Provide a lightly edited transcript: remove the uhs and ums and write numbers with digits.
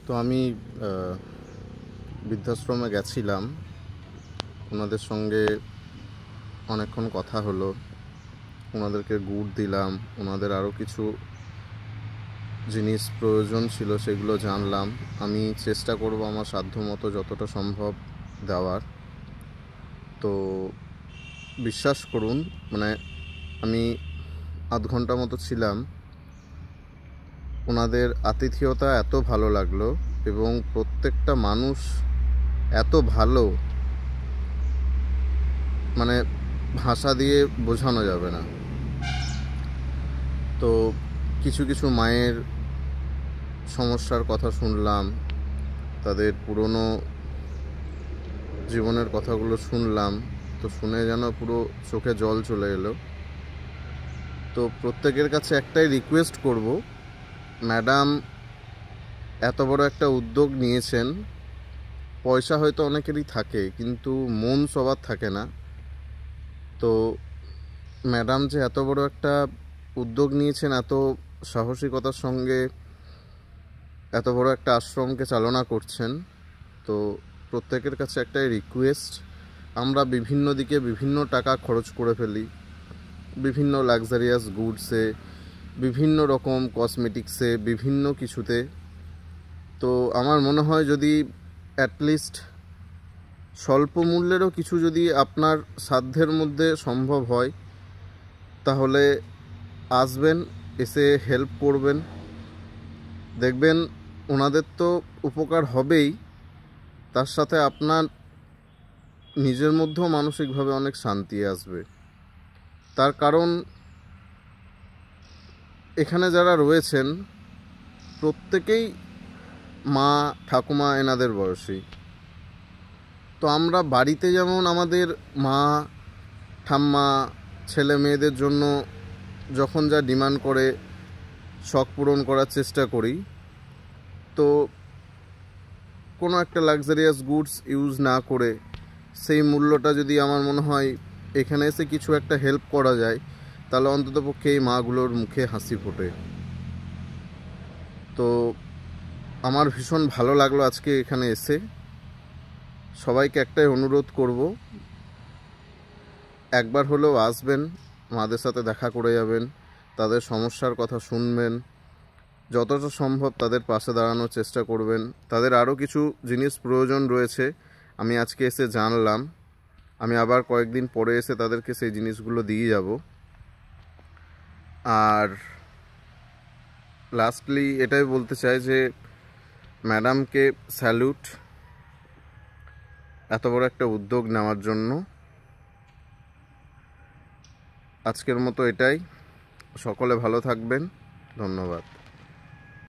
তো আমি বৃদ্ধাশ্রমে গেছিলাম, ওনাদের সঙ্গে অনেকক্ষণ কথা হলো, ওনাদেরকে গুড় দিলাম, ওনাদের আরও কিছু জিনিস প্রয়োজন ছিল সেগুলো জানলাম। আমি চেষ্টা করব আমার সাধ্যমতো যতটা সম্ভব দেওয়ার। তো বিশ্বাস করুন, আমি আধ ঘন্টা মতো ছিলাম। ওনাদের আতিথেয়তা এত ভালো লাগলো এবং প্রত্যেকটা মানুষ এত ভালো, ভাষা দিয়ে বোঝানো যাবে না। তো কিছু কিছু মায়ের সমস্যার কথা শুনলাম, তাদের পুরনো জীবনের কথাগুলো শুনলাম। তো শুনে যেন পুরো চোখে জল চলে এলো। তো প্রত্যেকের কাছে একটাই রিকোয়েস্ট করব, ম্যাডাম এত বড় একটা উদ্যোগ নিয়েছেন। পয়সা হয়তো অনেকেরই থাকে, কিন্তু মন সবার থাকে না। তো ম্যাডাম যে এত বড় একটা উদ্যোগ নিয়েছেন, এত সাহসিকতার সঙ্গে এত বড় একটা আশ্রমকে চালনা করছেন, তো প্রত্যেকের কাছে একটাই রিকোয়েস্ট, আমরা বিভিন্ন দিকে বিভিন্ন টাকা খরচ করে ফেলি, বিভিন্ন লাক্সারিয়াস গুডসে, বিভিন্ন রকম কসমেটিক্সে, বিভিন্ন কিছুতে। তো আমার মনে হয় যদি অ্যাটলিস্ট স্বল্প মূল্যেরও কিছু যদি আপনার সাধ্যের মধ্যে সম্ভব হয়, তাহলে আসবেন, এসে হেল্প করবেন। দেখবেন ওনাদের তো উপকার হবেই, তার সাথে আপনার নিজের মধ্যেও মানসিকভাবে অনেক শান্তি আসবে। তার কারণ এখানে যারা রয়েছেন প্রত্যেকেই মা ঠাকুমা এনাদের বয়সী। তো আমরা বাড়িতে যেমন আমাদের মা ঠাম্মা ছেলে মেয়েদের জন্য যখন যা ডিমান্ড করে শখ পূরণ করার চেষ্টা করি, তো কোনো একটা লাক্সারিয়াস গুডস ইউজ না করে সেই মূল্যটা যদি আমার মনে হয় এখানে এসে কিছু একটা হেল্প করা যায়, তাহলে অন্ততপক্ষে এই মাগুলোর মুখে হাসি ফোটে। তো আমার ভীষণ ভালো লাগলো আজকে এখানে এসে। সবাইকে একটাই অনুরোধ করব, একবার হলেও আসবেন, মাদের সাথে দেখা করে যাবেন, তাদের সমস্যার কথা শুনবেন, যতটা সম্ভব তাদের পাশে দাঁড়ানোর চেষ্টা করবেন। তাদের আরও কিছু জিনিস প্রয়োজন রয়েছে, আমি আজকে এসে জানলাম। আমি আবার কয়েকদিন পরে এসে তাদেরকে সেই জিনিসগুলো দিয়ে যাব। আর লাস্টলি এটাই বলতে চাই যে ম্যাডামকে স্যালুট, এত বড় একটা উদ্যোগ নেওয়ার জন্য। আজকের মতো এটাই। সকলে ভালো থাকবেন। ধন্যবাদ।